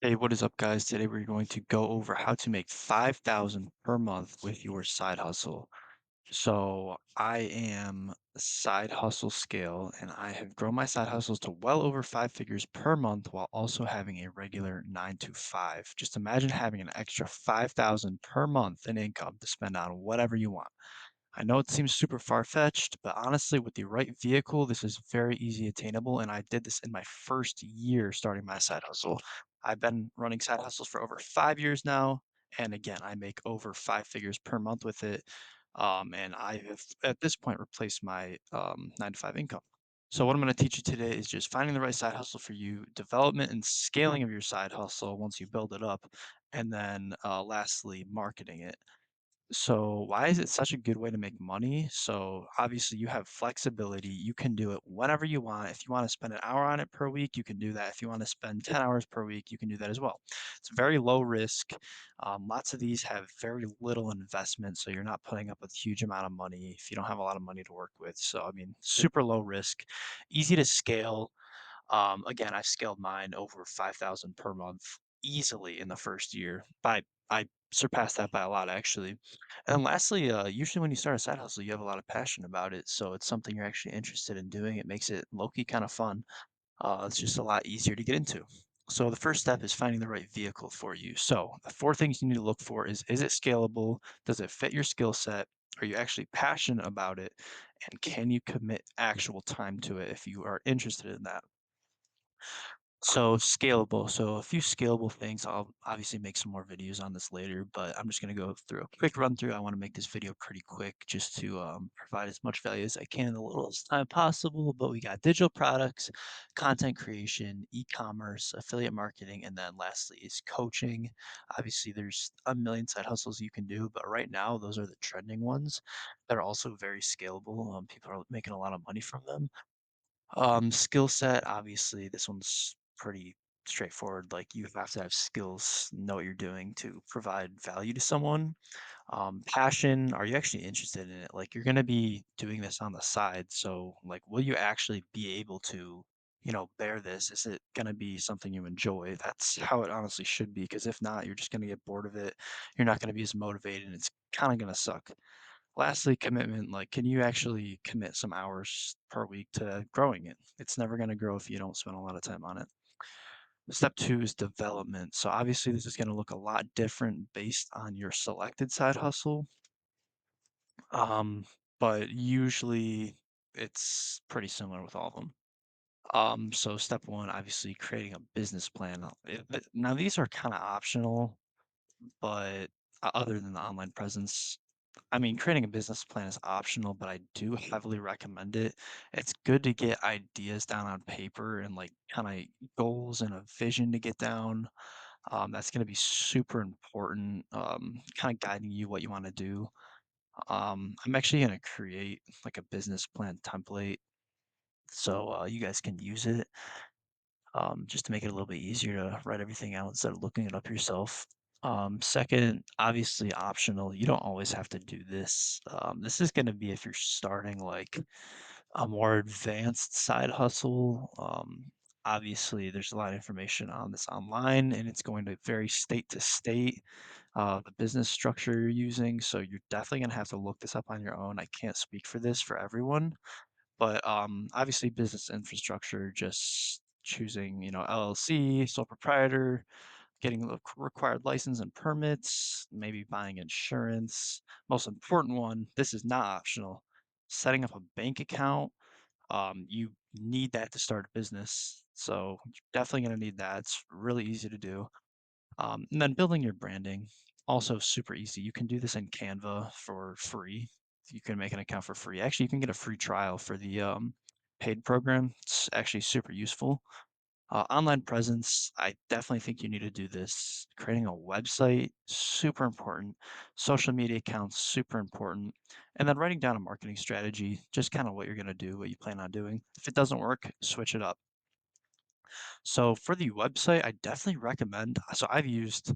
Hey, what is up, guys? Today we're going to go over how to make 5,000 per month with your side hustle. So I am side hustle scale and I have grown my side hustles to well over five figures per month while also having a regular 9 to 5. Just imagine having an extra 5,000 per month in income to spend on whatever you want. I know it seems super far-fetched, but honestly, with the right vehicle, this is very easy attainable, and I did this in my first year starting my side hustle. I've been running side hustles for over 5 years now, and again, I make over 5 figures per month with it, and I have, at this point, replaced my, 9 to 5 income. So what I'm gonna teach you today is just finding the right side hustle for you, development and scaling of your side hustle once you build it up, and then, lastly, marketing it. So why is it such a good way to make money? So obviously you have flexibility. You can do it whenever you want. If you want to spend an hour on it per week, you can do that. If you want to spend 10 hours per week, you can do that as well. It's very low risk. Lots of these have very little investment, so you're not putting up a huge amount of money if you don't have a lot of money to work with. So I mean, super low risk, easy to scale. Again, I scaled mine over 5,000 per month easily in the first year. I surpassed that by a lot actually. And then lastly, usually when you start a side hustle, you have a lot of passion about it, so it's something you're actually interested in doing. It makes it low-key kind of fun. It's just a lot easier to get into. So the first step is finding the right vehicle for you. So the four things you need to look for is it scalable? Does it fit your skill set? Are you actually passionate about it? And can you commit actual time to it if you are interested in that? So scalable. So a few scalable things. I'll obviously make some more videos on this later, but I'm just going to go through a quick run through. I want to make this video pretty quick just to provide as much value as I can in the littlest time possible. But we got digital products, content creation, e-commerce, affiliate marketing, and then lastly is coaching. Obviously, there's a million side hustles you can do, but right now those are the trending ones that are also very scalable. People are making a lot of money from them. Skill set, obviously, this one's pretty straightforward. Like you have to have skills, know what you're doing to provide value to someone. Passion, are you actually interested in it? Like you're gonna be doing this on the side, so like, will you actually be able to, bear this? Is it gonna be something you enjoy? That's how it honestly should be. Because if not, you're just gonna get bored of it. You're not gonna be as motivated, and it's kind of gonna suck. Lastly, commitment, like, can you actually commit some hours per week to growing it? It's never gonna grow if you don't spend a lot of time on it. Step 2 is development. So obviously this is gonna look a lot different based on your selected side hustle. Um, but usually it's pretty similar with all of them. So step 1, obviously creating a business plan. Now these are kind of optional, but other than the online presence, I mean, creating a business plan is optional, but I do heavily recommend it. It's good to get ideas down on paper and like kind of goals and a vision to get down. That's going to be super important, kind of guiding you what you want to do. I'm actually going to create like a business plan template so you guys can use it just to make it a little bit easier to write everything out instead of looking it up yourself. Second, obviously optional. You don't always have to do this. This is going to be if you're starting like a more advanced side hustle. Obviously, there's a lot of information on this online, and it's going to vary state to state, the business structure you're using. So you're definitely going to have to look this up on your own. I can't speak for this for everyone, but, obviously business infrastructure, just choosing, LLC, sole proprietor, getting the required license and permits, maybe buying insurance. Most important one, this is not optional, setting up a bank account. You need that to start a business, so you're definitely gonna need that. It's really easy to do. And then building your branding, also super easy. You can do this in Canva for free. You can make an account for free. Actually, you can get a free trial for the paid program. It's actually super useful. Online presence, I definitely think you need to do this. Creating a website, super important. Social media accounts, super important. And then writing down a marketing strategy, just kind of what you're going to do, what you plan on doing. If it doesn't work, switch it up. So for the website, I definitely recommend. So I've used,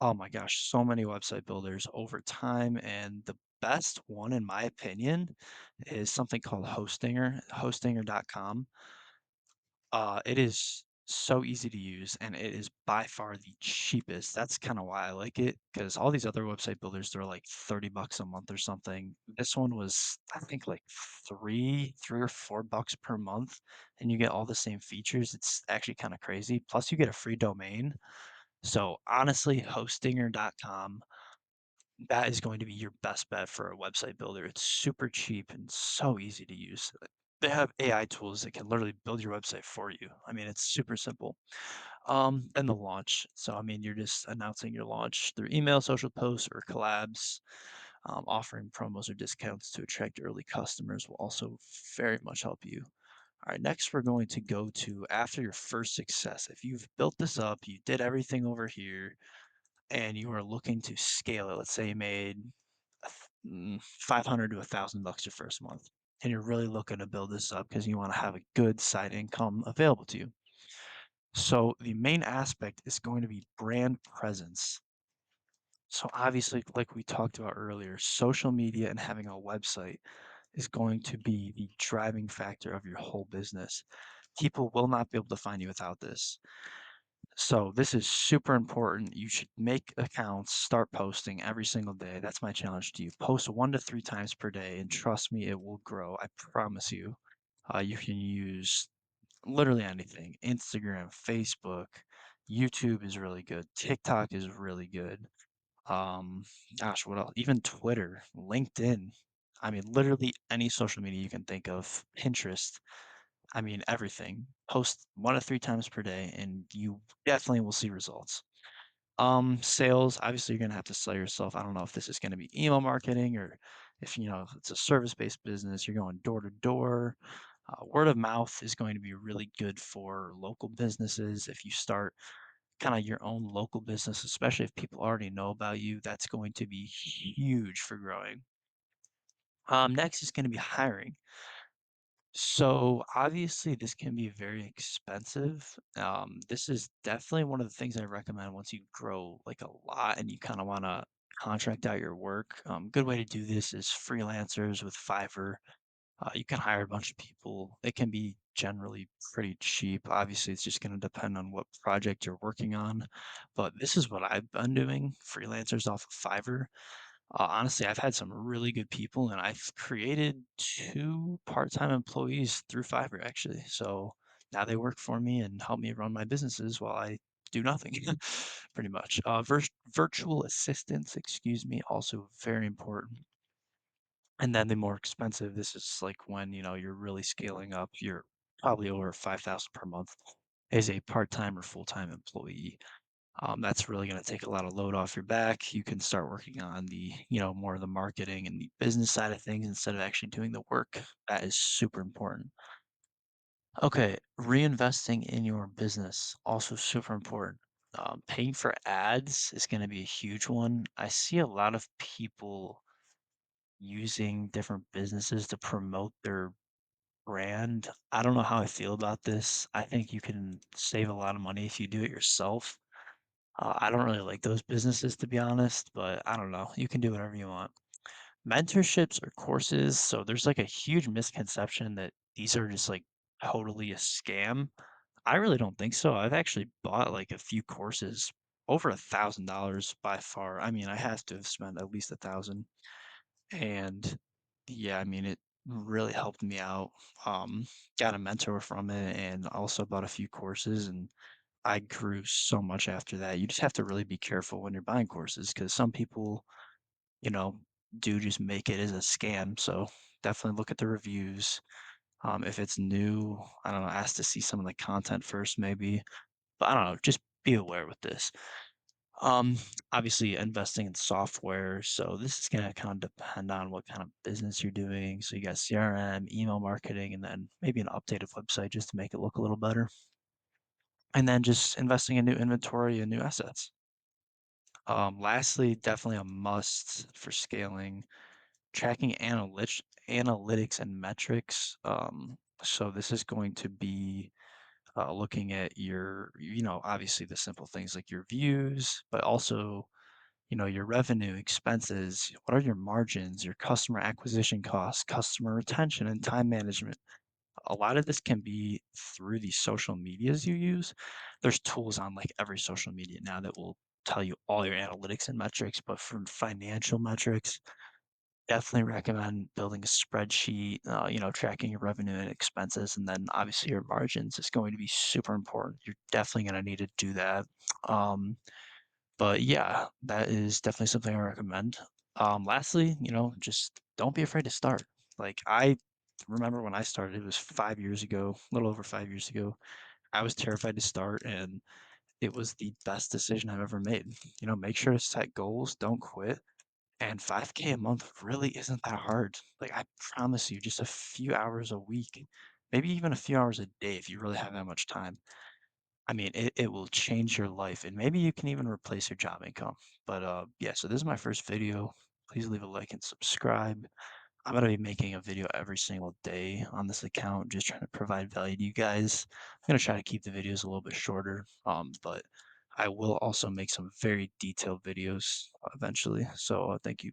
oh my gosh, so many website builders over time, and the best one, in my opinion, is something called Hostinger, hostinger.com. It is So easy to use, and it is by far the cheapest. That's kinda why I like it, because all these other website builders, they're like 30 bucks a month or something. This one was, I think, like 3 or $4 per month, and you get all the same features. It's actually kinda crazy. Plus, you get a free domain. So, honestly, Hostinger.com, that is going to be your best bet for a website builder. It's super cheap and so easy to use. They have AI tools that can literally build your website for you. I mean, it's super simple. And the launch. So, I mean, you're just announcing your launch through email, social posts, or collabs. Offering promos or discounts to attract early customers will also very much help you. All right, next we're going to go to after your first success. If you've built this up, you did everything over here, and you are looking to scale it. Let's say you made 500 to 1,000 bucks your first month, and you're really looking to build this up because you want to have a good side income available to you. So the main aspect is going to be brand presence. So obviously, like we talked about earlier, social media and having a website is going to be the driving factor of your whole business. People will not be able to find you without this. So this is super important. You should make accounts, start posting every single day. That's my challenge to you. Post 1 to 3 times per day, and trust me, it will grow. I promise you. You can use literally anything. Instagram, Facebook, YouTube is really good. TikTok is really good. Um, Gosh, what else? Even Twitter, LinkedIn. I mean, literally any social media you can think of. Pinterest. I mean, everything. Post 1 to 3 times per day, and you definitely will see results. Sales, obviously, you're gonna have to sell yourself. I don't know if this is gonna be email marketing or if, if it's a service-based business, you're going door to door. Word of mouth is going to be really good for local businesses. If you start kind of your own local business, especially if people already know about you, that's going to be huge for growing. Next is going to be hiring. So obviously, this can be very expensive. This is definitely one of the things I recommend once you grow like a lot and you kind of want to contract out your work. Good way to do this is freelancers with Fiverr. You can hire a bunch of people. It can be generally pretty cheap. Obviously, it's just going to depend on what project you're working on. But this is what I've been doing, freelancers off of Fiverr. Honestly, I've had some really good people, and I've created 2 part-time employees through Fiverr, actually. So now they work for me and help me run my businesses while I do nothing, pretty much. Virtual assistants, excuse me, also very important. And then the more expensive, this is like when, you're really scaling up, you're probably over 5,000 per month, is a part-time or full-time employee. That's really gonna take a lot of load off your back. You can start working on the, more of the marketing and the business side of things instead of actually doing the work. That is super important. Okay, reinvesting in your business, also super important. Paying for ads is gonna be a huge one. I see a lot of people using different businesses to promote their brand. I don't know how I feel about this. I think you can save a lot of money if you do it yourself. I don't really like those businesses, to be honest, but I don't know. You can do whatever you want. Mentorships or courses. So there's like a huge misconception that these are just like totally a scam. I really don't think so. I've actually bought like a few courses over $1,000 by far. I mean, I have to have spent at least 1,000. And yeah, I mean, it really helped me out. Got a mentor from it and also bought a few courses, and I grew so much after that. You just have to really be careful when you're buying courses because some people, you know, do just make it as a scam. So definitely look at the reviews. If it's new, I don't know, ask to see some of the content first, maybe. But I don't know, just be aware with this. Um, Obviously investing in software. So this is gonna kind of depend on what kind of business you're doing. So you got CRM, email marketing, and then maybe an updated website just to make it look a little better. And then just investing in new inventory and new assets. Lastly, definitely a must for scaling, tracking analytics and metrics. So this is going to be looking at your, obviously the simple things like your views, but also, your revenue, expenses. What are your margins, your customer acquisition costs, customer retention, and time management? A lot of this can be through the social medias you use. There's tools on like every social media now that will tell you all your analytics and metrics, but for financial metrics, definitely recommend building a spreadsheet, tracking your revenue and expenses, and then obviously your margins is going to be super important. You're definitely going to need to do that. Um, but yeah, that is definitely something I recommend. Lastly, just don't be afraid to start. Like I remember when I started, it was 5 years ago, a little over 5 years ago. I was terrified to start, and it was the best decision I've ever made. Make sure to set goals, don't quit, and 5K a month really isn't that hard. Like, I promise you, just a few hours a week, maybe even a few hours a day if you really have that much time. I mean, it will change your life, and maybe you can even replace your job income. But yeah, so this is my first video. Please leave a like and subscribe. I'm gonna be making a video every single day on this account, just trying to provide value to you guys. I'm gonna try to keep the videos a little bit shorter, but I will also make some very detailed videos eventually. So thank you.